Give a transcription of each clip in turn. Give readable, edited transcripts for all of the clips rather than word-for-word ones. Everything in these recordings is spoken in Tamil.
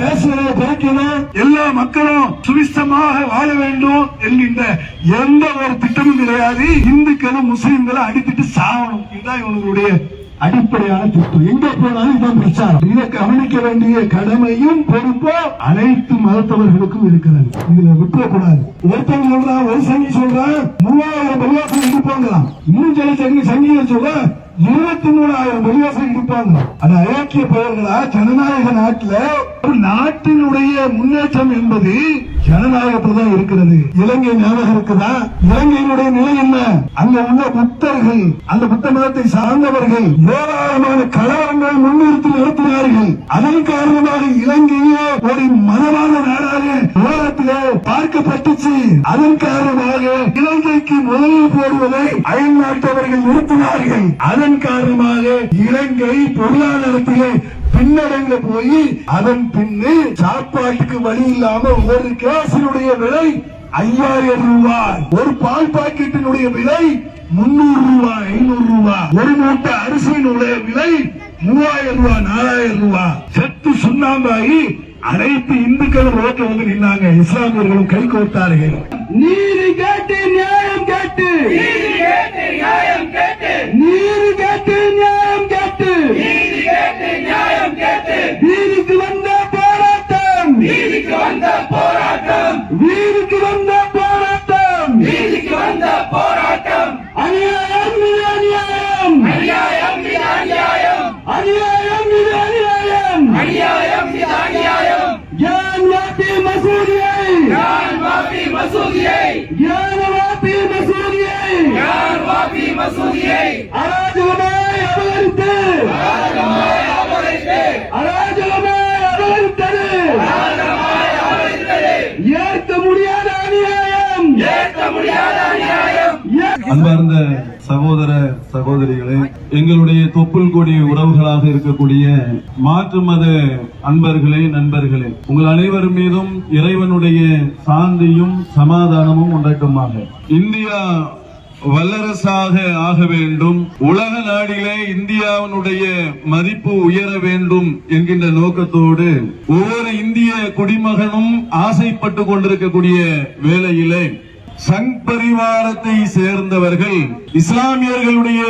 பேசுவதை குறைக்கணும், எல்லா மக்களும் சுவிஸ்தமாக வாழ வேண்டும் என்கின்ற எந்த ஒரு திட்டமும் கிடையாது. இந்துக்களும் முஸ்லிம்களும் அடித்துட்டு சாவணும், இதுதான் இவங்களுடைய அடிப்படையான திட்டம். எங்க போனாலும் இதான் பிரச்சாரம். இதை கவனிக்க வேண்டிய கடமையும் பொறுப்பும் அனைத்து மதத்தவர்களுக்கும் இருக்கிறது. இதுல விட்டுறக்கூடாது. ஒருத்தவங்க சொல்றான், ஒரு சங்கி சொல்றான் 3000 பள்ளிவாசல் இருப்பாங்களாம், இன்னும் சில சங்கிகள் சொல்ற 23,000 பள்ளிவாசல் இருப்பாங்க. அது அயோக்கிய பெயர்களா? ஜனநாயக நாட்டுல ஒரு நாட்டினுடைய முன்னேற்றம் என்பது ஜனநாயகத்தில் தான் இருக்கிறது. இலங்கை ஞாபகம் இருக்குதா? இலங்கையினுடைய நிலை என்ன? அங்க உள்ள புத்தர்கள், அந்த புத்த மதத்தை சார்ந்தவர்கள் ஏராளமான கலவரங்களை முன்னிறுத்தி நடத்தினார்கள். அதன் காரணமாக இலங்கையே ஒரு மதவாத நாடாக உலகத்திலே பார்க்கப்பட்டுச்சு. அதன் காரணமாக இலங்கைக்கு முதலில் போடுவதை அயல் நாட்டவர்கள் நிறுத்தினார்கள். அதன் காரணமாக இலங்கை பொருளாதாரத்திலே பின்னடைந்து போய் அதன் பின்னு சாப்பாட்டுக்கு வழி இல்லாம ஒரு கேசினுடைய விலை 5000 ரூபாய், ஒரு பால் பாக்கெட்டினுடைய விலை 300 ரூபாய், 500 ரூபாய், ஒரு மூட்டை அரிசியினுடைய விலை 3000 ரூபாய், 4000 ரூபாய். செத்து சுண்ணாம்பாகி அனைத்து இந்துக்களும் ரோட்டில் வந்து நின்னாங்க. இஸ்லாமியர்களும் கை கோர்த்தார்கள். நீதி கேட்டு நியாயம் கேட்டு, நீதி கேட்டு நியாயம் கேட்டு, நீதி கேட்டு நியாயம் கேட்டு, நீதி கேட்டு நியாயம் கேட்டு, வீதிக்கு வந்த போராட்டம், வீதிக்கு வந்த போராட்டம், வீதிக்கு வந்த போராட்டம், வீதிக்கு வந்த போராட்டம். அநியாயம் இது அநியாயம், அநியாயம் இது அநியாயம், அநியாயம் இது அநியாயம், அநியாயம் இது அநியாயம். ஜான் வாபி மசூதியை, ஜான் வாபி மசூதியை, ஜான் வாபி மசூதியை, ஜான் வாபி மசூதியை அராஜகமாய் அபகரித்து, அராஜகமாய் அபகரித்து, அராஜகமாய் அபகரித்தது, அராஜகமாய் அபகரித்தது ஏற்க முடியாத அநியாயம், ஏற்க முடியாத அநியாயம். அன்பார்ந்த சகோதர சகோதரிகளே, எங்களுடைய தொப்புள் கொடி உறவுகளாக இருக்கக்கூடிய மாற்று மத அன்பர்களே, நண்பர்களே, உங்கள் அனைவர் மீதும் இறைவனுடைய சாந்தியும் சமாதானமும் உண்டாட்டுமாக. இந்தியா வல்லரசாக ஆக வேண்டும், உலக நாடிலே இந்தியாவினுடைய மதிப்பு உயர வேண்டும் என்கின்ற நோக்கத்தோடு ஒவ்வொரு இந்திய குடிமகனும் ஆசைப்பட்டு கொண்டிருக்கக்கூடிய வேளையிலே சங் பரிவாரத்தை சேர்ந்தவர்கள் இஸ்லாமியர்களுடைய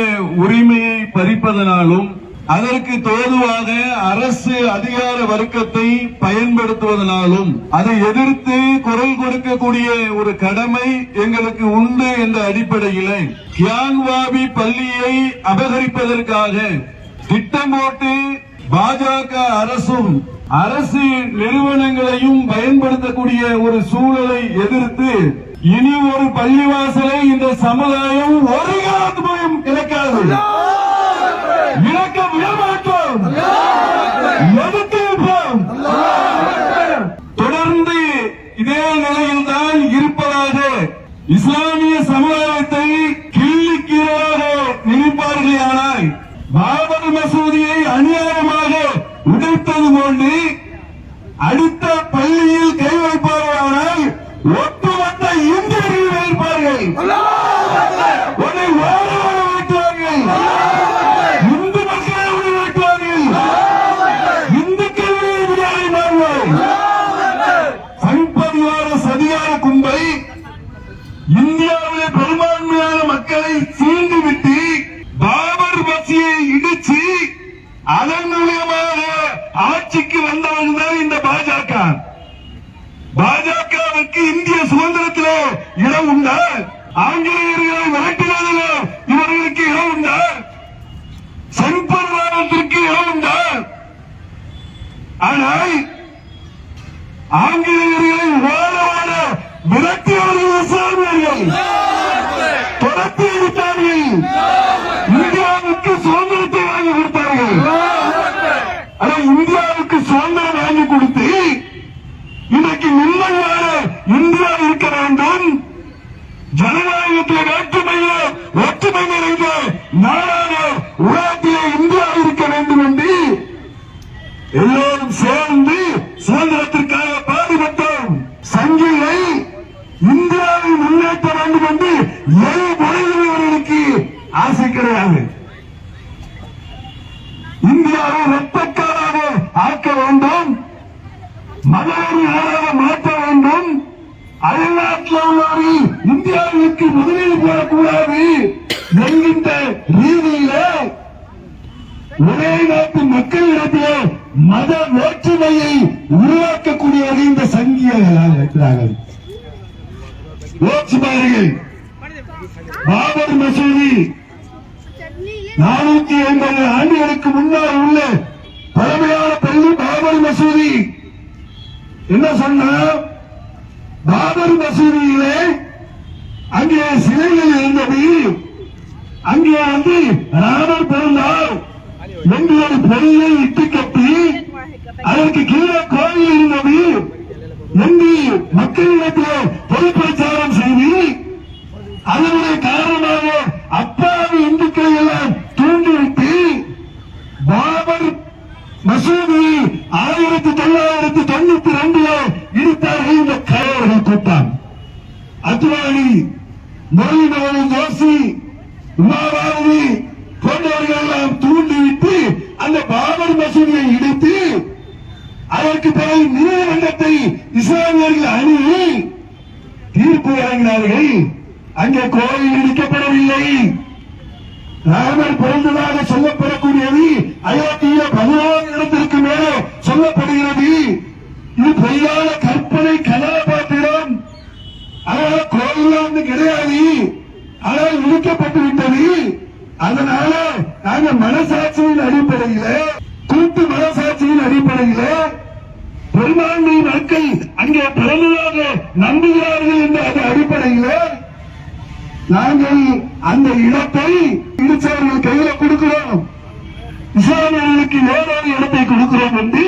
உரிமையை பறிப்பதனாலும் அதற்கு தோதுவாக அரசு அதிகார வர்க்கத்தை பயன்படுத்துவதனாலும் அதை எதிர்த்து குரல் கொடுக்கக்கூடிய ஒரு கடமை எங்களுக்கு உண்டு என்ற அடிப்படையில் கியான்வாபி பள்ளியை அபகரிப்பதற்காக திட்டம் போட்டு பாஜக அரசும் அரசு நிறுவனங்களையும் பயன்படுத்தக்கூடிய ஒரு சூழலை எதிர்த்து இனி ஒரு பள்ளிவாசலை இந்த சமுதாயம் ஒரு காலத்தும் இழக்காது, இழக்க விடமாட்டோம், எதிர்த்திருப்போம். தொடர்ந்து இதே நிலையில்தான் இருப்பதாக இஸ்லாமிய சமுதாயத்தை கிள்ளிக்கீராக நினைப்பார்களானால் பாபர் மசூதியை அநியாயமாக உடைத்தது போன்று அடுத்த பள்ளியில் கை வைப்பார்களானால் ஒட்டுமொத்த இந்தியர்கள் வைப்பார்கள், உன்னை ஓட வைப்பார்கள், இந்து மக்களை வைப்பார்கள், இந்துக்கள் விடாய் மாறுவார். சங்பரிவார சதிகார கும்பை இந்தியாவிலே பெரும்பான்மையான மக்களை சீண்டிவிட்டு பாபர் மசூதியை இடிச்சு அதன் மூலமாக ஆட்சிக்கு வந்தவர்கள் தான் இந்த பாஜக. பாஜகவுக்கு இந்திய சுதந்திரத்திலே இடம் உண்டா? ஆங்கிலேயர்களை விரட்டுவதிலே இவர்களுக்கு இடம் உண்டா? சங்பரிவாரத்திற்கு இடம் உண்டா? ஆனால் ஆங்கிலேயர்களை வாழ வாழ விரட்டியவர்கள் இஸ்லாமியர்கள் தொடர்ந்து விட்டார்கள். இந்தியாவுக்கு சுதந்திரத்தை வாங்கி கொடுத்தார்கள். ஆனால் இந்தியாவுக்கு சுதந்திரம் வாங்கி கொடுத்து இன்றைக்கு நிம்மதியான இந்தியா இருக்க வேண்டும், ஜனநாயகத்தில் வேற்றுமையிலே ஒற்றுமை நிறைந்த நாடாக உலகத்திலே இந்தியா இருக்க வேண்டும் என்று எல்லோரும் சேர்ந்து சுதந்திரத்திற்காக பாடுபட்டோம். சங்கிலை இந்தியாவை முன்னேற்ற வேண்டும் என்று முறையினர்களுக்கு ஆசை கிடையாது. இந்தியாவை வெப்பக்காராக ஆக்க வேண்டும், மதவாரி நாடாக மாற்ற வேண்டும். அயல்நாட்டில் உள்ளவர்கள் இந்தியாவிற்கு முதலீடு போடக்கூடாது என்கின்ற ரீதியில ஒரே நாட்டு மக்களிடத்திலே மத வேற்றுமையை உருவாக்கக்கூடியவர்கள் இந்த சங்கியர்களாக இருக்கிறார்கள். யோசிச்சு பாருங்கள். பாபர் மசூதி 450 ஆண்டுகளுக்கு முன்னால் உள்ள பழமையான பள்ளி பாபர் மசூதி. என்ன சொன்னா, பாபர் மசூதியிலே அங்கே சிலைகள் இருந்தது. அங்கே ராமர் பிறந்தார் என்று ஒரு பொருளை இட்டு கட்டி அதற்கு கீழே கோயில் இருந்தது என்று மக்களிடத்திலே பொதுப்பிரச்சாரம் செய்து அதனுடைய காரணமாக அப்பாவி இந்துக்களை எல்லாம் தூண்டிவிட்டு பாபர் மசூதி 1992 இடித்தார்கள் இந்த கயவர்கள் கூட்டம். அத்வானி, முரளிமோகன் ஜோஷி, உமாபாரதி போன்றவர்கள் எல்லாம் தூண்டிவிட்டு அந்த பாபர் மசூதியை இடித்து அதற்கு பிறகு நீதிமன்றத்தை இஸ்லாமியர்கள் அணுகி தீர்ப்பு வழங்கினார்கள். அங்கே கோயில் இடிக்கப்படவில்லை. ராமர் பிறந்ததாக சொல்லப்படக்கூடியது அயோத்தியில 16 இடத்திற்கு மேலே சொல்லப்படுகிறது. இது பொய்யான கற்பனை கதாபாத்திரம். அதனால கோயில் கிடையாது. ஆனால் இடிக்கப்பட்டு விட்டது. அதனால நாங்க மனசாட்சியின் அடிப்படையில, கூட்டு மனசாட்சியின் அடிப்படையில பெரும்பான்மை மக்கள் அங்கே பிறந்ததாக நம்புகிறார்கள் என்ற அதன் அடிப்படையில நாங்கள் அந்த இடத்தை இடிச்சவர்கள் கையில கொடுக்கிறோம், இஸ்லாமியர்களுக்கு வேறொரு இடத்தை கொடுக்கிறோம் என்று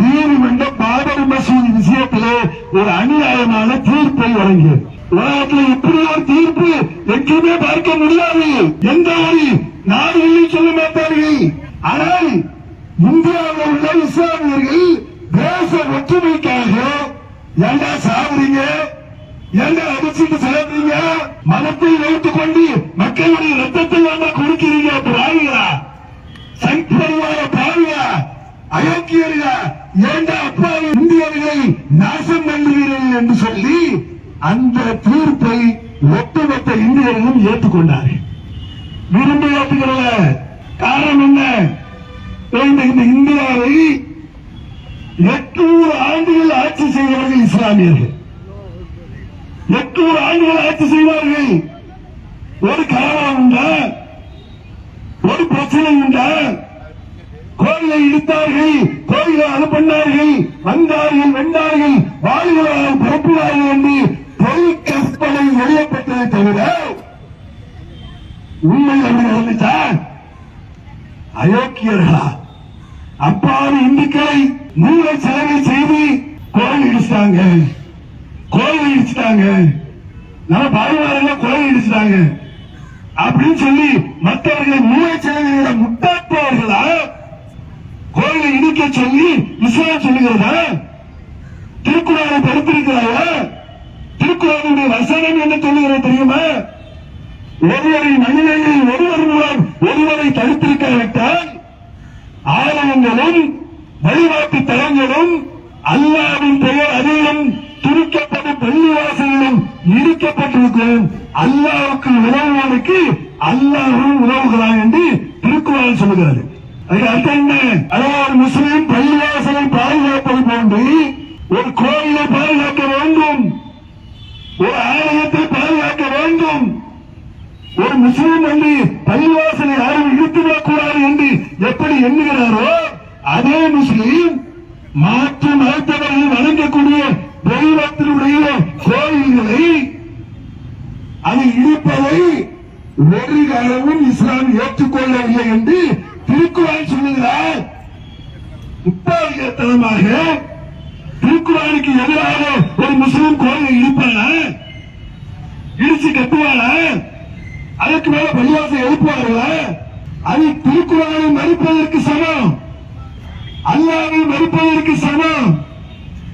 நீதிமன்றம் பாபர் மசூதி விஷயத்திலே ஒரு அநியாயமான தீர்ப்பை வழங்கியது. உலகத்தில் இப்படி ஒரு தீர்ப்பு எங்குமே பார்க்க முடியாது. எந்த ஒரு நாடுகளில் சொல்ல மாட்டார்கள். ஆனால் இந்தியாவில் உள்ள இஸ்லாமியர்கள் தேச ஒற்றுமைக்காக ஏண்டா சாகுறீங்க, ஏண்டா அடிச்சுட்டு செலவுறீங்க, மதத்தை வைத்துக் கொண்டு மக்களுடைய ரத்தத்தை வேண்டாம் கொடுக்கிறீங்க, பாவிகளா, சங்கிபரிவார பாவியா, அயோக்கியர்களா, ஏண்டா அப்பாவி இந்தியர்களை நாசம் பண்ணுகிறீர்கள் என்று சொல்லி அந்த தீர்ப்பை ஒட்டுமொத்த இந்தியர்களும் ஏற்றுக்கொண்டார்கள். விரும்பி ஏற்றுக்கிறல காரணம் என்ன? இந்த இந்தியாவை 800 ஆண்டுகள் ஆட்சி செய்தவர்கள் இஸ்லாமியர்கள். 800 ஆண்டுகள் ஆட்சி செய்வார்கள். ஒரு கலவரம் உண்டா? ஒரு பிரச்சனை உண்டா? கோயிலை இடித்தார்கள், கோயிலை அனுப்பினார்கள், வந்தார்கள், வென்றார்கள், வாழ்கிறார்கள், பரப்புவார்கள் என்று பொய் கற்பனை வெளியப்பட்டதை தவிர உண்மை அப்படி நடந்துச்சா? அயோக்கியர்களா, அப்பாவி இந்துக்களை மூல செலவை செய்து கோயில் இடிச்சிட்டாங்க, கோயில் இடிச்சிட்டாங்க, நம்ம பாய்வாரெல்லாம் கோயில் இடிச்சிட்டாங்க அப்படின்னு சொல்லி மற்றவர்களை மூல செலவை முட்டாட்பவர்களா கோயிலை இடிக்க சொல்லி இஸ்லாம் சொல்லுகிறதா? திருக்குறளை படித்திருக்கிறாரா? திருக்குறளுடைய வசனம் என்ன சொல்லுகிறது தெரியுமா? ஒருவரின் மனிதனை ஒருவர் மூலம் ஒருவரை தடுத்திருக்காவிட்டால் ஆலயங்களும் வழிபாட்டு தலங்களும் அல்லாவின் பெயர் அதிலும் துணிக்கப்படும் பள்ளிவாசல்களும் இடிக்கப்பட்டிருக்கும். அல்லாவுக்கு உதவுவதற்கு அல்லாவும் உதவுகிறான் என்று திருக்குறள் சொல்லுகிறது. அர்த்தம் என்ன? அதாவது முஸ்லிம் பள்ளிவாசலை பாதுகாப்பது போன்று ஒரு கோயிலை பாதுகாக்க வேண்டும், ஒரு ஆலயத்தை பாதுகாக்க வேண்டும். ஒரு முஸ்லிம் வந்து பள்ளிவாசலை யாரும் இழுத்துவிடக்கூடாது என்று எப்படி எண்ணுகிறாரோ அதே முஸ்லிம் மாற்று மதத்தவர்கள் வணங்கக்கூடிய தெய்வத்தினுடைய கோயில்களை அது இடிப்பதை ஒரு அளவும் இஸ்லாம் ஏற்றுக்கொள்ளவில்லை என்று திருக்குறள் சொல்லுகிறார். முட்டாள்தனமாக திருக்குறளுக்கு எதிராக ஒரு முஸ்லிம் கோயிலை இடிப்பானா? இடிச்சு கட்டுவானா? அதற்கு மேல பள்ளிவாசல் எழுப்புவார்களா? அது திருக்குறளை மறுப்பதற்கு சமம், அல்லாஹ்வை மறுப்பதற்கு சமம்.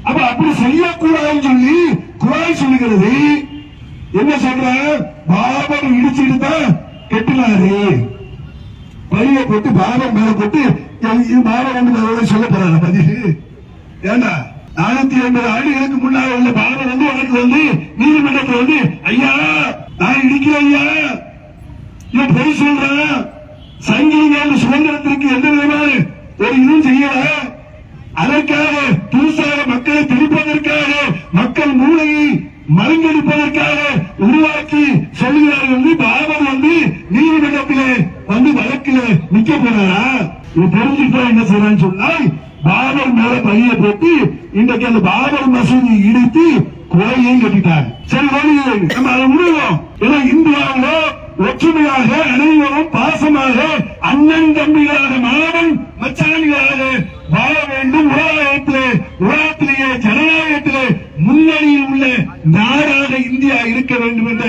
அப்ப அப்படி செய்யக்கூடாதுன்னு சொல்லி குர்ஆன் சொல்லுகிறது. என்ன சொல்ற? பாபர் இடிச்சுட்டு தான் கெட்டினாரு, பழிய போட்டு பாபர் மேல போட்டு பாபர் வந்து சொல்ல போறாங்க பதிவு. ஏண்டா 450 ஆண்டுகளுக்கு முன்னால உள்ள பாபர் வந்து எனக்கு வந்து நீதிமன்றத்தில் வந்து ஐயா நான் இடிக்கிறேன் ஐயா இவன் பொய் சொல்றேன் சங்கிலிங்க சுதந்திரத்திற்கு எந்த விதமான ஒரு இதுவும் செய்யல அதற்காக புதுசாக மக்களை திணிப்பதற்காக மக்கள் மூளையை மருந்தெடுப்பதற்காக உருவாக்கி சொல்லுகிறார்கள் வந்து பாபர் வந்து நீதிமன்றத்திலே வந்து வழக்கில் நிக்க போனாரா தெரிஞ்சுட்டா என்ன செய்யறான்னு சொன்னால் பாபர் மேல பைய போட்டு இன்றைக்கு அந்த பாபர் மசூதி இடித்து கோயிலையும் கட்டிட்டாங்க. சரி நம்ம அதை முடிவோம். ஏன்னா இந்தியாவில் ஒற்றுமையாக அனைவரும் பாசமாக அண்ணன் தம்பிகளாக மாணவன் மச்சான்களாக வாழ வேண்டும். உலகத்திலேயே ஜனநாயகத்திலே முன்னணியில் உள்ள நாடாக இந்தியா இருக்க வேண்டும் என்ற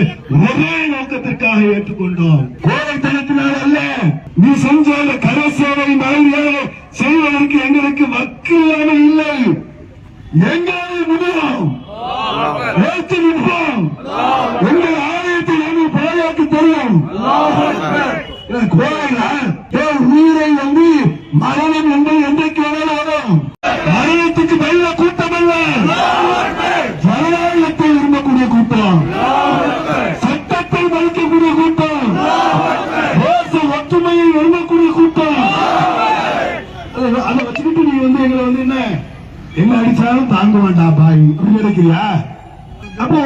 ஒரே நோக்கத்திற்காக ஏற்றுக்கொண்டோம். கோழைத்தனத்தினால் அல்ல. நீ செஞ்ச கரசேவை மாதிரியாக செய்வதற்கு எங்களுக்கு வக்கில்லாமல் இல்லை. எங்களால் முடியும் ஏற்று நிற்போம். எங்கள் ஆலயத்தை நாங்கள் பாதுகாக்க தெரியும். உயிரை வந்து மரணம் என்பது என்றைக்கு வரும். மரணத்துக்கு வெள்ள கூட்டம் அல்ல, ஜனநாயகத்தை விரும்பக்கூடிய கூட்டம், சட்டத்தை மதிக்கக்கூடிய கூட்டம், தேச ஒற்றுமையை விரும்பக்கூடிய கூட்டம். அதை வச்சுக்கிட்டு நீ வந்து எங்களை வந்து என்ன அடிச்சாலும் தாங்க வேண்டாம் பாய் அப்படின்னு நினைக்கிறியா? அப்போ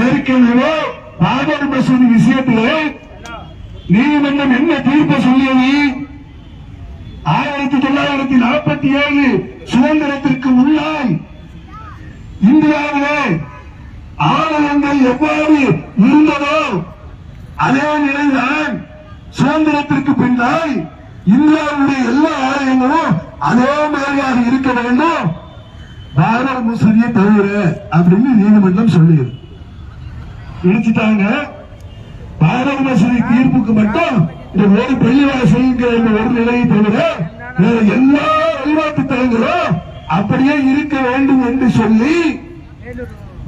ஏற்கனவே பாபர் மசூதி விஷயத்திலே நீதிமன்றம் என்ன தீர்ப்பு சொல்லியது? 1947 சுதந்திரத்திற்கு முன்னால் இந்தியாவிலே ஆலயங்கள் எவ்வாறு இருந்ததோ அதே நிலைதான் சுதந்திரத்திற்கு பின்னால் இந்தியாவுடைய எல்லா ஆலயங்களும் அதே மாதிரியாக இருக்க வேண்டும், பாபர் மசூதியை தவிர அப்படின்னு நீதிமன்றம் சொல்லியது. இடிச்சுட்டாங்க. பாபர் மசூதி தீர்ப்புக்கு மட்டும் இந்த ஒரு பள்ளிவாசல்ங்கிற ஒரு நிலையை தவிர எல்லா வழிபாட்டு தலங்களும் அப்படியே இருக்க வேண்டும் என்று சொல்லி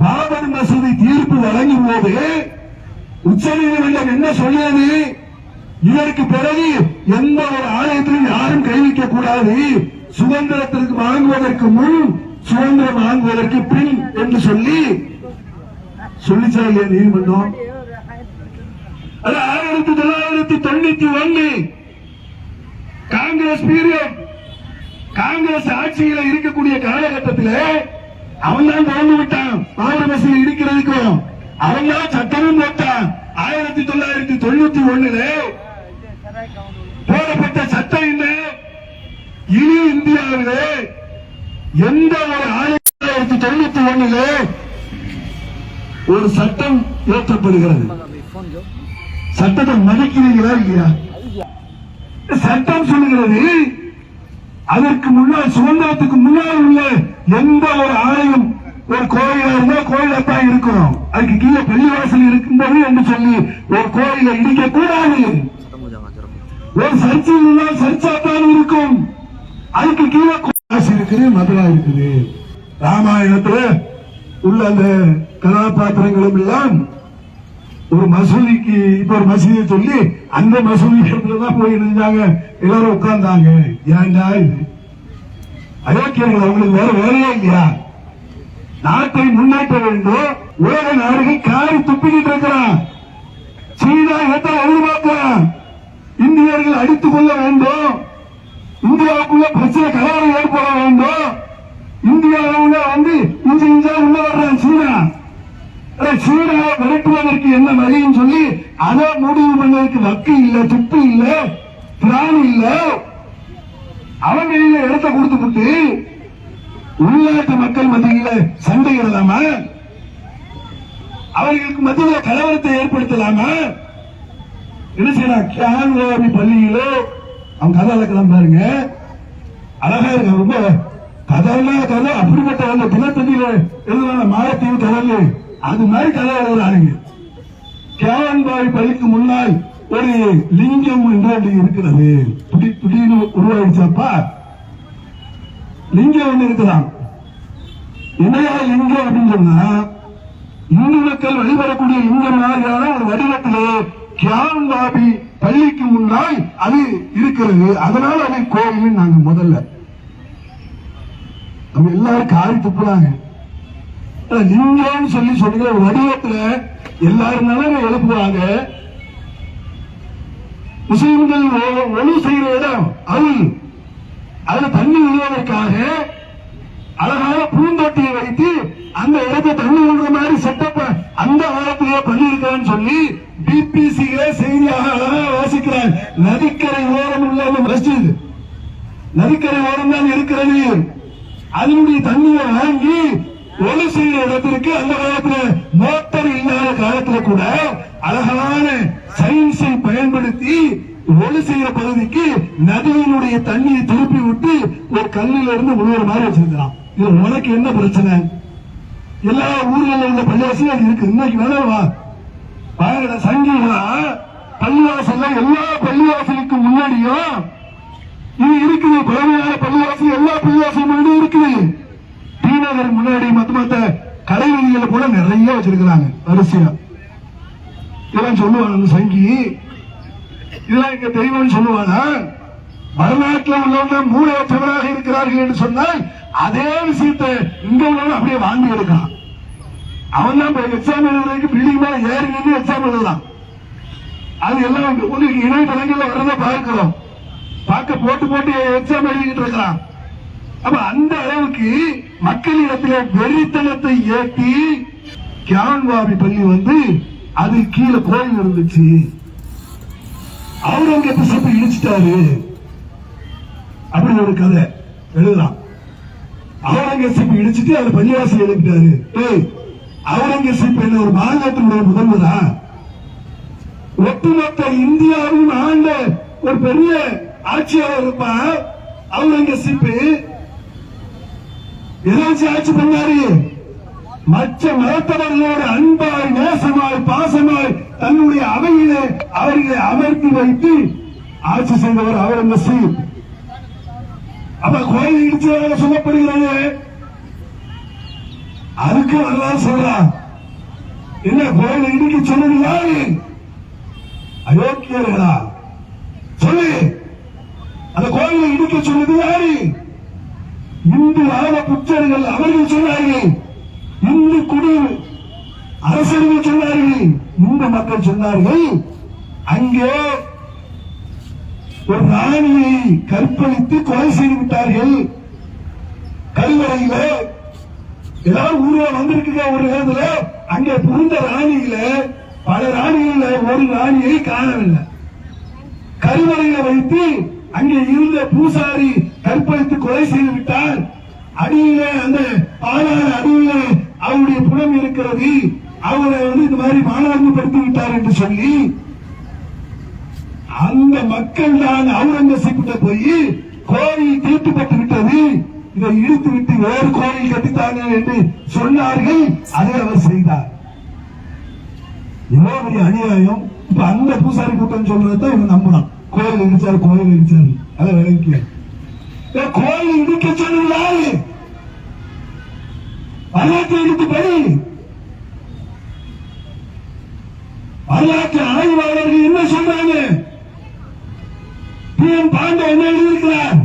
பாபர் மசூதி தீர்ப்பு வழங்கும் போது உச்ச நீதிமன்றம் என்ன சொல்லியது? இதற்கு பிறகு எந்த ஒரு ஆலயத்திலும் யாரும் கை வைக்க கூடாது, சுதந்திரத்திற்கு வாங்குவதற்கு முன், சுதந்திரம் வாங்குவதற்கு பின் என்று சொல்லி சொல்லிச்சா இல்லையா நீதிமன்றம்? 1991 காங்கிரஸ் பீரியட், காங்கிரஸ் ஆட்சியில இருக்கக்கூடிய காலகட்டத்தில் அவன் தான் திறந்து விட்டான் பாபர் மசூதி இடிக்கிறதுக்கும். அவன் தான் சட்டமும் போட்டான். 1991 போடப்பட்ட சட்டம் என்ன? இனி இந்தியாவிலே எந்த ஒரு 1991 ஒரு சட்டம் இயற்றப்படுகிறது. சட்டத்தை மதிக்கிறீங்களா இல்லையா? சட்டம் சொல்லுகிறது அதற்கு முன்னால், சுதந்திரத்துக்கு முன்னால் உள்ள எந்த ஒரு ஆலயம் ஒரு கோயிலா இருந்தா கோயிலத்தான் இருக்கணும். அதுக்கு கீழே பள்ளிவாசல் இருக்கும்போது என்று சொல்லி ஒரு கோயிலை இடிக்க கூடாது. ஒரு சர்ச்சையில் இருந்தால் சர்ச்சாத்தான் இருக்கும். அதுக்கு கீழே காசு இருக்குது, மதுரா இருக்குது. ராமாயணத்துல உள்ள அந்த கதாபாத்திரங்களும் எல்லாம் ஒரு மசூதிக்கு இப்ப ஒரு மசூதியை சொல்லி அந்த மசூதி இடத்துலதான் போய் இருந்தாங்க, எல்லாரும் உட்கார்ந்தாங்க. ஏன்டா இது அயோக்கியர்கள், அவங்களுக்கு வேற வேலையே இல்லையா? நாட்டை முன்னேற்ற வேண்டும். உலக நாடுகள் காரி துப்பிக்கிட்டு இருக்கிறான். சீனா எத்தனை எதிர்பார்க்கிறான்? இந்தியர்கள் அடித்துக் கொள்ள வேண்டும், இந்தியாவுக்குள்ள பிரச்சனை கலவரம் ஏற்பட வேண்டும். இந்தியாவுல வந்து இந்தியா உள்ள வர்றான் சீனா. சீனாவை விரட்டுவதற்கு என்ன வழின்னு சொல்லி அதை முடிவு பண்ணுவதற்கு வக்கு இல்ல, துப்பு இல்ல, பிராணி இல்ல. அவங்க இடத்தை கொடுத்துட்டு உள்நாட்டு மக்கள் மத்தியில சண்டையிடலாமா? அவர்களுக்கு மத்தியில கலவரத்தை ஏற்படுத்தலாமா? என்ன செய்யலாம்? கியான்வாபி பள்ளியில அவங்க கதை அளக்கலாம் பாருங்க, அழகா இருக்கு. ரொம்ப கதையெல்லாம் கதை அப்படிப்பட்ட அந்த தினத்தந்தியில எழுதுவாங்க, மாலத்தீவு கடல் அது மாதிரி கதை எழுதுறாங்க. கியான்வாபி பள்ளிக்கு முன்னால் ஒரு லிங்கம் என்று இருக்கிறது. துடின்னு உருவாயிடுச்சாப்பா, லிங்கம் ஒண்ணு இருக்குதான். என்னையா லிங்கம் அப்படின்னு சொன்னா, இந்து மக்கள் வழிபடக்கூடிய லிங்கம் மாதிரியான ஒரு வடிவத்திலே கியான்வாபி பள்ளிக்கு முன்னால் அது இருக்கிறது. அதனால அதை கோயில் நாங்க முதல்ல அவங்க எல்லாரும் காரி துப்புறாங்க. லிங்கம்னு சொல்லி சொல்லுகிற வடிவத்துல எல்லாரும் நலனை எழுப்புவாங்க. முஸ்லிம்கள் ஒழு செய்கிற இடம் அதுல தண்ணி விழுவதற்காக அழகான பூந்தொட்டியை வைத்து அந்த இடத்தை தண்ணி விழுற மாதிரி செட்டப் அந்த காலத்திலேயே பண்ணியிருக்கான்னு சொல்லி பிபிசியில செய்தியாக அழகாக வாசிக்கிறார். நதிக்கரை ஓரம் உள்ள மஸ்ஜித், நதிக்கரை ஓரம் தான் இருக்கிறது. அதனுடைய தண்ணியை வாங்கி ஒளி செய்கிற இடத்திற்கு அந்த காலத்துல மோட்டர் இல்லாத காலத்துல கூட அழகான சயின்ஸை பயன்படுத்தி ஒளி செய்கிற பகுதிக்கு நதியினுடைய தண்ணியை திருப்பி விட்டு ஒரு கல்லில இருந்து விழுகிற மாதிரி வச்சிருக்கிறான். இது உனக்கு என்ன பிரச்சனை? எல்லா ஊர்களில் உள்ள பள்ளிவாசல் அது இருக்கு. இன்னைக்கு வேணா சங்கிகளா பள்ளிவாசல் எல்லா பள்ளிவாசலுக்கு முன்னாடியும் இது இருக்குது. பழமையான பள்ளிவாசல் எல்லா பள்ளிவாசல் முன்னாடியும் இருக்குது. டீநகர் முன்னாடி மத்த கடை வீதிகளை கூட நிறைய வச்சிருக்கிறாங்க வரிசையா. இதெல்லாம் சொல்லுவாங்க அந்த சங்கி, இதெல்லாம் இங்க தெய்வம் சொல்லுவானா? வரலாற்றில் உள்ளவங்க மூளையற்றவராக இருக்கிறார்கள் என்று சொன்னால் அதே விஷயத்தை இங்க உள்ளவங்க அப்படியே வாங்கி எடுக்கலாம். அவன் தான் எக்ஸாம் எழுதுறதுக்கு பில்டிங் மேல ஏறி நின்று எக்ஸாம் எழுதலாம். அது எல்லாம் உங்களுக்கு இணையதளங்கள்ல வரத பார்க்கிறோம். பார்க்க போட்டு எக்ஸாம் எழுதிக்கிட்டு இருக்கிறான். அப்ப அந்த அளவுக்கு மக்களிடத்துல வெறித்தனத்தை ஏற்றி கியான்வாபி பள்ளி வந்து அது கீழே கோயில் இருந்துச்சு, அவுரங்கசீப் இடிச்சிட்டாரு அப்படின்னு ஒரு கதை எழுதலாம். அவுரங்கசீப் இடிச்சிட்டு அது பள்ளிவாசல் எழுப்பிட்டாரு. அவுரங்கசீப் என்ன ஒரு மாநிலத்தினுடைய முதல்வரா? ஒட்டுமொத்த இந்தியாவையும் ஆண்ட ஒரு பெரிய ஆட்சியாளர் இருப்பா அவுரங்கசீப். ஏதாச்சும் ஆட்சி பண்ணாரு? மற்ற மதத்தவர்களோடு அன்பாய் நேசமாய் பாசமாய் தன்னுடைய அவையிலே அவர்களை அமர்த்தி வைத்து ஆட்சி செய்தவர் அவுரங்கசீப். அப்ப கோயில் இடிச்சதாக சொல்லப்படுகிறது. அதுக்கு வரலாறு சொல்றான். என்ன கோயில் இடிக்க சொன்னது யாரு? அயோக்கியர்களா? சொல்லு, அந்த கோயிலை இடிக்க சொன்னது யாரு? இந்து ஆன புத்தர்கள். அவர்கள் சொன்னார்கள். இந்து குடி அரசர்கள் சொன்னார்கள். இந்த மக்கள் சொன்னார்கள் அங்கே ஒரு ராணியை கற்பழித்து கொலை செய்து விட்டார்கள். கல்வரையில எல்லாரும் ஊர்ல வந்திருக்க ஒரு இடத்துல அங்கே புகுந்த ராணியில பல ராணிகள் ஒரு ராணியை காணவில்லை. கல்வரையில வைத்து அங்கே இருந்த பூசாரி கற்பழித்து கொலை செய்து விட்டார். அடியில அந்த பாலான அடியில அவருடைய புலம் இருக்கிறது. அவரை இந்த மாதிரி மானவர்மப்படுத்தி விட்டார் என்று சொல்லி அந்த மக்கள் தான் அவுரங்கசீப் போய் கோயில் தீட்டுப்பட்டு விட்டது, இதை இழுத்து விட்டு வேறு கோயில் கட்டித்தாங்க என்று சொன்னார்கள். அதை அவர் செய்தார். எவ்வளவு பெரிய அநியாயம்! இப்ப அந்த பூசாரி கூட்டம் சொல்றதை இவன் நம்புறான். கோயில் இடிச்சாரு, கோயில் இடிச்சாரு. அதை விளங்கிய கோயில் இடிக்க சொன்னது யாரு? வரலாற்றை எடுத்து படி. வரலாற்று ஆய்வாளர்கள் என்ன சொல்றாங்க? பிஎன் பாண்டே என்ன எழுதியிருக்கிறார்?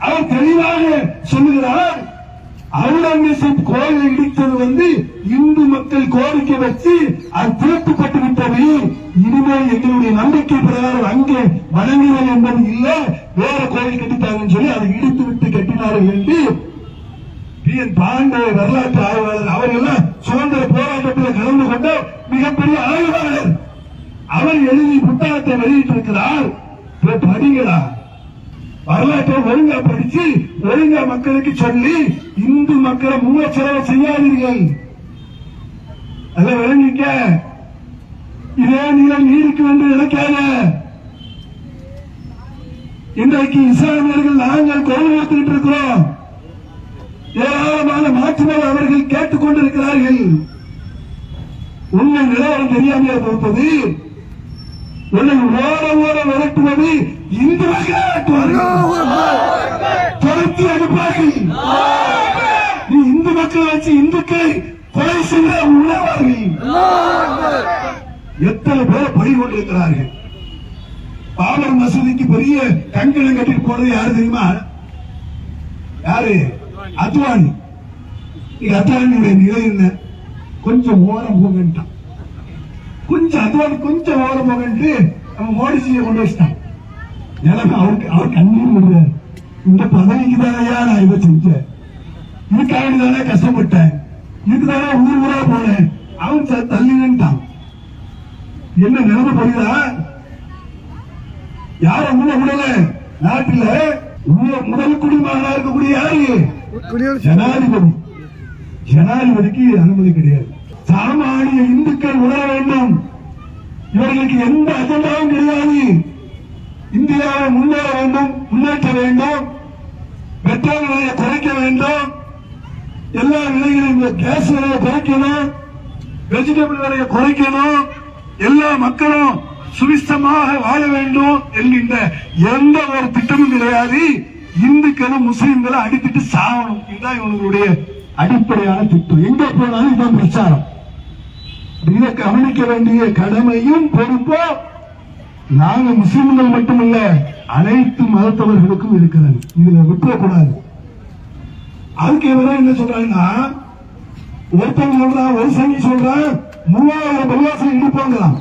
அவர் தெளிவாக சொல்லுகிறார், அவுரங்கசீப் கோயிலை இடித்தது இந்து மக்கள் கோரிக்கை வச்சு அது தீர்த்துப்பட்டு விட்டது. இனிமேல் எங்களுடைய நம்பிக்கை பிரகாரம் அங்கே வணங்குவது என்பது இல்ல, வேற கோயில் கட்டித்தாங்கன்னு சொல்லி அதை இடித்து விட்டு கட்டினார்கள் என்று பிஎன் பாண்டே வரலாற்று ஆய்வாளர். அவர்கள் சுதந்திர போராட்டத்தில் கலந்து கொண்ட மிகப்பெரிய ஆய்வாளர். அவர் எழுதி புத்தகத்தை வெளியிட்டிருக்கிறார். படிங்களா? வரலாற்றை ஒழுங்கா படிச்சு ஒழுங்கா மக்களுக்கு சொல்லி இந்து மக்களை மூலச்செலவு செய்யாதீர்கள். அதெல்லாம் விளங்கிக்க. இதே நீங்கள் நீடிக்கும் என்று நினைக்காத. இன்றைக்கு இஸ்லாமியர்கள் நாங்கள் குரல் கொடுத்துட்டு இருக்கிறோம். ஏராளமான மாற்றுமலை அவர்கள் கேட்டுக் கொண்டிருக்கிறார்கள். உண்மை நிலவரம் தெரியாமையா போவது? உன்னை ஓர விரட்டுவது இந்து துரத்தி அனுப்பார்கள். நீ இந்து மக்களை வச்சு இந்துக்களை கொலை செய்த உணவார்கள். எத்தனை பேர் பழி கொண்டிருக்கிறார்கள். பாபர் மசூதிக்கு பெரிய கங்கணம் கட்டிட்டு போறது யாரு தெரியுமா? யாரு? அத்வானி அத்வானியுடைய நிலை என்ன? கொஞ்சம் ஓரம் போகன்ட்டான். கொஞ்சம் அத்வானி கொஞ்சம் ஓரம் போகன்ட்டு அவன் மோடிஜியை கொண்டு வச்சிட்டான். நிலைமை அவர் கண்ணீர் விடுறாரு. இந்த பதவிக்கு தானையா நான் இதை செஞ்சேன், இதுக்காக தானே கஷ்டப்பட்டேன், இதுக்குதானே ஊர் ஊரா போனேன், அவன் தள்ளிட்டான். என்ன நிலைமை புரியுதா? யார விடல நாட்டில முதல் குடிமகனா இருக்கக்கூடிய யாரு? ஜனாதிபதி. ஜனாதிபதிக்கு அனுமதி கிடையாது. சாமானிய இந்துக்கள் உணர வேண்டும். இவர்களுக்கு எந்த அஜெண்டாவும் கிடையாது. இந்தியாவை முன்னேற வேண்டும், முன்னேற்ற வேண்டும், பெட்ரோல் விலையை குறைக்க வேண்டும், எல்லா விலைகளையும் கேஸ் விலையை குறைக்கணும், வெஜிடபிள் விலையை குறைக்கணும், எல்லா மக்களும் சுவிஸ்தமாக வாழ வேண்டும் என்கின்ற எந்த ஒரு திட்டமும் கிடையாது. இந்துக்களும் முஸ்லிம்களும் அடித்துட்டு சாவணும், இதுதான் இவங்களுடைய அடிப்படையான திட்டம். எங்க போனாலும் இதுதான் பிரச்சாரம். இதை கவனிக்க வேண்டிய கடமையும் பொறுப்பும் நாங்க முஸ்லிம்கள் மட்டுமல்ல அனைத்து மதத்தவர்களுக்கும் இருக்கிறது. இதுல விட்டுறக்கூடாது. அதுக்கு எதிராக என்ன சொல்றாங்கன்னா, ஒருத்தவங்க சொல்றான், ஒரு சங்கி சொல்றான் 3000 பள்ளிவாசல் இடிப்பாங்களாம்.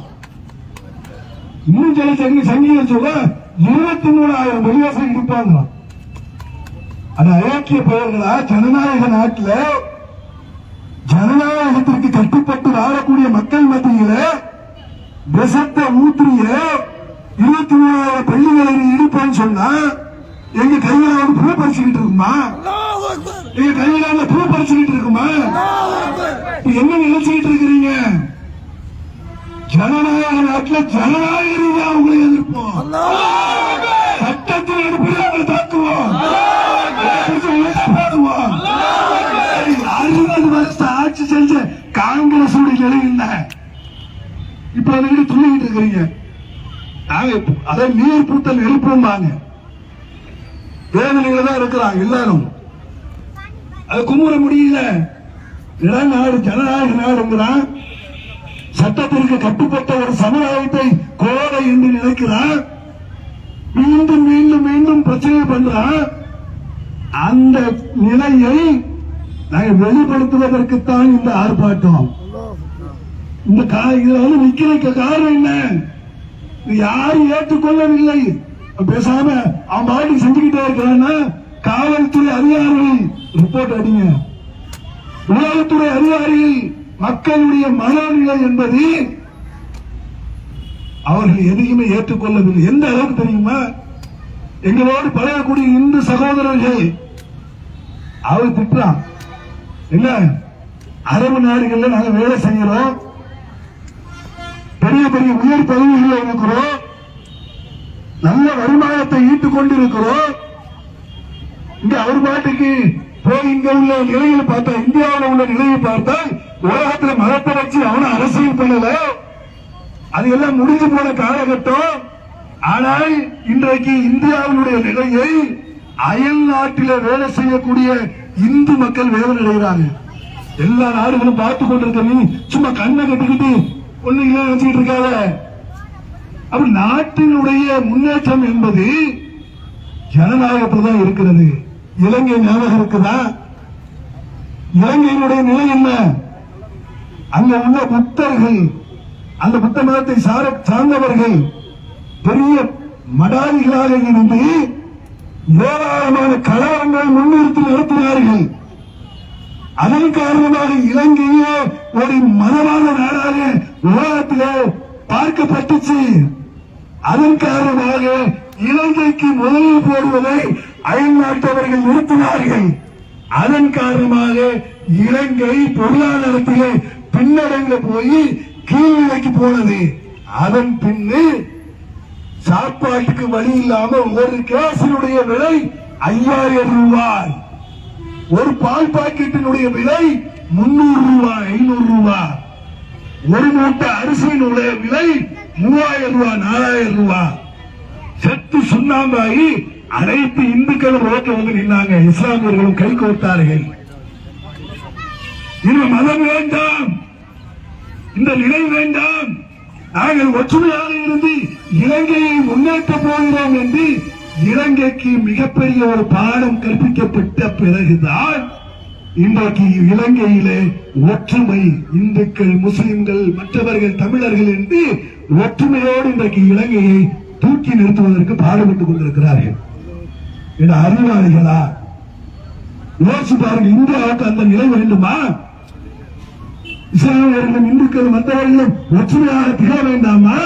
இன்னும் சில சங்கிகள் சொல்ற 23,000 பள்ளிவாசல் இடிப்பாங்களாம். அது ஐக்கிய பெயர்களா? ஜனநாயக நாட்டில் ஜனநாயகத்திற்கு கட்டுப்பட்டு வாழக்கூடிய மக்கள் மத்தியில விஷத்தை ஊற்றிய 23,000 பள்ளிகளை இடிப்பான்னு சொன்னா எங்க கையில ஒரு பூ பறிச்சுக்கிட்டு இருக்குமா? எங்க கையில பூ பறிச்சுக்கிட்டு இருக்குமா? என்ன நினைச்சுக்கிட்டு இருக்கிறீங்க? ஜனநாயக நாட்டில் ஜனநாயக ரீதியா உங்களை எதிர்ப்போம், சட்டத்தின் அடிப்படையில் அவங்களை தாக்குவோம், போடுவோம். 60 வருஷம் ஆட்சி செஞ்ச காங்கிரஸ் நிலை இல்லை. இப்ப அதுக்கிட்ட சொல்லிக்கிட்டு இருக்கிறீங்க. அதை நீர் பூத்தல் எழுப்புவாங்க. வேதனையில தான் இருக்கிறாங்க எல்லாரும். அதை கும்பிட முடியல. நாடு ஜனநாயக நாடுங்கிறான், சட்டத்திற்கு கட்டுப்பட்ட ஒரு சமுதாயத்தை கோடை என்று நினைக்கிறான், மீண்டும் மீண்டும் மீண்டும் பிரச்சனை பண்றான். அந்த நிலையை நாங்கள் வெளிப்படுத்துவதற்குத்தான் இந்த ஆர்ப்பாட்டம். இந்த இதுல நிக்கிறதுக்கு காரணம் என்ன? யாரும் ஏற்றுக்கொள்ளவில்லை. பேசாம அவன் பாட்டி செஞ்சுக்கிட்டே இருக்கிறான்னா காவல்துறை அதிகாரிகள் ரிப்போர்ட் அடிங்க. உளவுத்துறை அதிகாரிகள் மக்களுடைய மனநிலை என்பது அவர்கள் எதையுமே ஏற்றுக்கொள்ளவில்லை. எந்த அளவுக்கு தெரியுமா? எங்களோடு பழகக்கூடிய இந்து சகோதரர்கள் அவர் திட்டுறான். என்ன அரபு நாடுகள்ல நாங்க வேலை செய்கிறோம், பெரிய பெரிய உயர் பதவிகளில் இருக்கிறோம், நல்ல வருமானத்தை ஈட்டுக் கொண்டிருக்கிறோம். இங்க அவர் பாட்டுக்கு போய் இங்க உள்ள நிலையை பார்த்தா, இந்தியாவில் உள்ள நிலையை பார்த்தால் உலகத்தில் மதத்தை வச்சு அவனை அரசியல் பண்ணல. அது எல்லாம் முடிஞ்சு போன காலகட்டம். ஆனால் இன்றைக்கு இந்தியாவினுடைய நிலையை அயல் நாட்டில வேலை செய்யக்கூடிய இந்து மக்கள் வேதனை அடைகிறாங்க. எல்லா நாடுகளும் பார்த்து கொண்டிருக்க, நீ சும்மா கண்ணை கட்டிக்கிட்டு ஒண்ணு இல்லை நினைச்சுட்டு இருக்காத. அப்படி நாட்டினுடைய முன்னேற்றம் என்பது ஜனநாயகத்தில் தான் இருக்கிறது. இலங்கை ஞாபகம் இருக்குதா? இலங்கையினுடைய நிலை என்ன? அங்க உள்ள புத்தர்கள், அந்த புத்த மதத்தை சார்ந்தவர்கள் பெரிய மடாதிகளாக இருந்து ஏராளமான கலவரங்களை முன்னிறுத்தி நடத்தினார்கள். அதன் காரணமாக இலங்கையே ஒரு மதவாத நாடாக உலகத்திலே பார்க்கப்பட்டுச்சு. அதன் காரணமாக இலங்கைக்கு முதலில் போடுவதை அயல் நாட்டவர்கள் நிறுத்தினார்கள். அதன் காரணமாக இலங்கை பொருளாதாரத்திலே பின்னடைந்து போய் கீழ்நிலைக்கு போனது. அதன் பின்னு சாப்பாட்டுக்கு வழி இல்லாமல் ஒரு கேஸினுடைய விலை 5000 ரூபாய், ஒரு பால் பாக்கெட்டினுடைய விலை 300 ரூபாய், 500 ரூபாய், ஒரு மூட்டை அரிசியினுடைய விலை 3000 ரூபாய், 4000 ரூபாய். செத்து சுண்ணாம்பாகி அனைத்து இந்துக்களும் ரோட்டில் வந்து நின்னாங்க. இஸ்லாமியர்களும் கை கோர்த்தார்கள். இந்த மதம் வேண்டாம், இந்த நிலை வேண்டாம், நாங்கள் ஒற்றுமையாக இருந்து இலங்கையை முன்னேற்ற போகிறோம் என்று இலங்கைக்கு மிகப்பெரிய ஒரு பாடம் கற்பிக்கப்பட்ட பிறகுதான் இன்றைக்கு இலங்கையிலே ஒற்றுமை, இந்துக்கள், முஸ்லிம்கள், மற்றவர்கள், தமிழர்கள் என்று ஒற்றுமையோடு இன்றைக்கு இலங்கையை தூக்கி நிறுத்துவதற்கு பாடுபட்டுக் கொண்டிருக்கிறார்கள். என அறிவாளிகளா யோசிச்சு பாருங்க, இந்தியாவுக்கு அந்த நிலை வேண்டுமா? இஸ்லாமியர்களும் இந்துக்களும் மற்றவர்களும் ஒற்றுமையாக திகழ வேண்டாமா?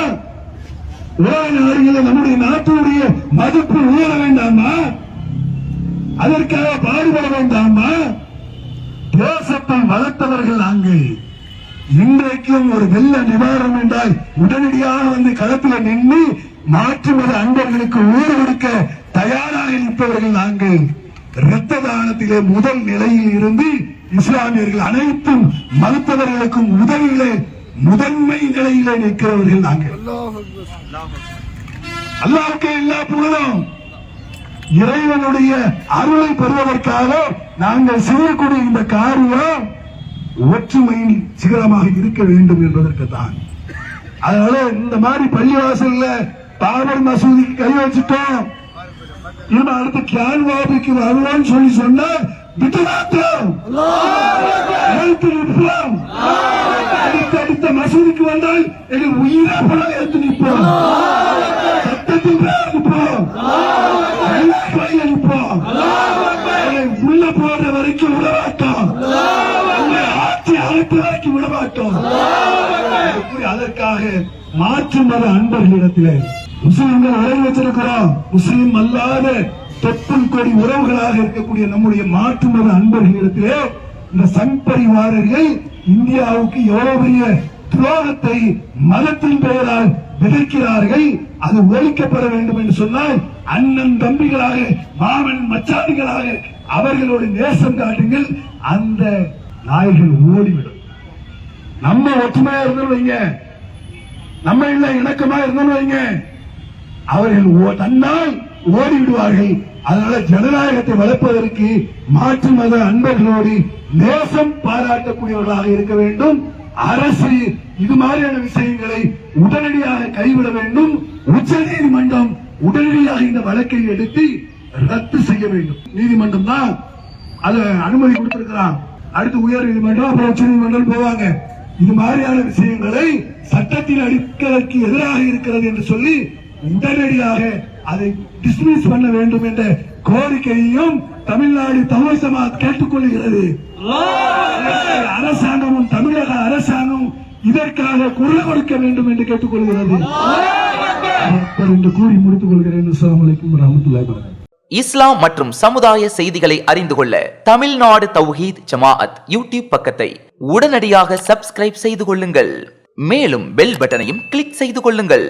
உலக நாடுகளில் நம்முடைய நாட்டுடைய மதிப்பு உயர வேண்டாமா? அதற்காக பாடுபட வேண்டாமா? தேசத்தை வளர்த்தவர்கள் நாங்கள். இன்றைக்கும் ஒரு வெள்ள நிவாரணம் என்றால் உடனடியாக வந்து களத்தில் நின்று மாற்று மத அன்பர்களுக்கு உயிர் கொடுக்க தயாராக நிற்பவர்கள் நாங்கள். இரத்த தானத்திலே முதல் நிலையில் இருந்து இஸ்லாமியர்கள் அனைத்தும் மறுத்தவர்களுக்கும் உதவியிலே முதன்மை நிலையிலே நிற்கிறவர்கள் நாங்கள். அல்லாஹ்வுக்கே எல்லா புகழும். இறைவனுடைய அருளை பெறுவதற்காக நாங்கள் செய்யக்கூடிய இந்த காரியம் ஒற்றுமையில் சிகரமாக இருக்க வேண்டும் என்பதற்கு தான். அதனால இந்த மாதிரி பள்ளிவாசல்ல பாபர் மசூதிக்கு கை வச்சுட்டோம், இவன் அடுத்து கியான்வாபிக்கு வருவான்னு சொல்லி சொன்னா விட்டு மாற்றோம், எடுத்து நிற்போம். அடுத்த மசூதிக்கு வந்தால் எங்கள் உயிரை போல எடுத்து நிற்போம், சட்டத்தில் நிற்போம், நிற்போம், உள்ள போற வரைக்கும் விடமாட்டோம், ஆட்சி அழைப்பு வரைக்கும் விடமாட்டோம். அதற்காக மாற்று மத அன்பர்களிடத்திலே முஸ்லிம்கள் உறவு வச்சிருக்கிறோம். முஸ்லிம் அல்லாத தொப்புள் கொடி உறவுகளாக இருக்கக்கூடிய நம்முடைய மாற்று மத அன்பர்களிடத்திலே இந்த சங்பரிவாரர்கள் இந்தியாவுக்கு எவ்வளவு பெரிய துரோகத்தை மதத்தின் பெயரால் விதைக்கிறார்கள். அது ஒழிக்கப்பட வேண்டும் என்று சொன்னால் அண்ணன் தம்பிகளாக, மாமன் மச்சான்களாக அவர்களோடு நேசம் காட்டுங்கள். அந்த நாய்கள் ஓடிவிடும். நம்ம ஒற்றுமையா இருந்தோம் வைங்க, நம்ம இல்ல இணக்கமா இருந்தோம் வைங்க, அவர்கள் தன்னால் ஓடிவிடுவார்கள். அதனால ஜனநாயகத்தை வளர்ப்பதற்கு மாற்று மத அன்பர்களோடு நேசம் பாராட்டக்கூடியவர்களாக இருக்க வேண்டும். அரசு இது மாதிரியான விஷயங்களை உடனடியாக கைவிட வேண்டும். உச்ச நீதிமன்றம் உடனடியாக இந்த வழக்கை எடுத்து ரத்து செய்ய வேண்டும். நீதிமன்றம் தான் அதை அனுமதி கொடுத்திருக்கிறான். அடுத்து உயர் நீதிமன்றம், அப்புறம் உச்ச நீதிமன்றம் போவாங்க. இது மாதிரியான விஷயங்களை சட்டத்தில் அடிப்பதற்கு எதிராக இருக்கிறது என்று சொல்லி உடனடியாக அதை டிஸ்மிஸ் பண்ண வேண்டும் என்ற கோரிக்கையையும் தமிழ்நாடு தமிழ் சமாஜ் கேட்டுக்கொள்கிறது. அரசாங்கமும் தமிழக அரசாங்கம் இதற்காக குரல் கொடுக்க வேண்டும் என்று கேட்டுக்கொள்கிறது என்று கூறி முடித்துக் கொள்கிறேன். அஸ்ஸலாமு அலைக்கும் வரஹ்மத்துல்லாஹி வபரகாத்துஹு. இஸ்லாம் மற்றும் சமுதாய செய்திகளை அறிந்து கொள்ள தமிழ்நாடு தௌஹீத் ஜமாஅத் யூடியூப் பக்கத்தை உடனடியாக சப்ஸ்கிரைப் செய்து கொள்ளுங்கள். மேலும் பெல் பட்டனையும் கிளிக் செய்து கொள்ளுங்கள்.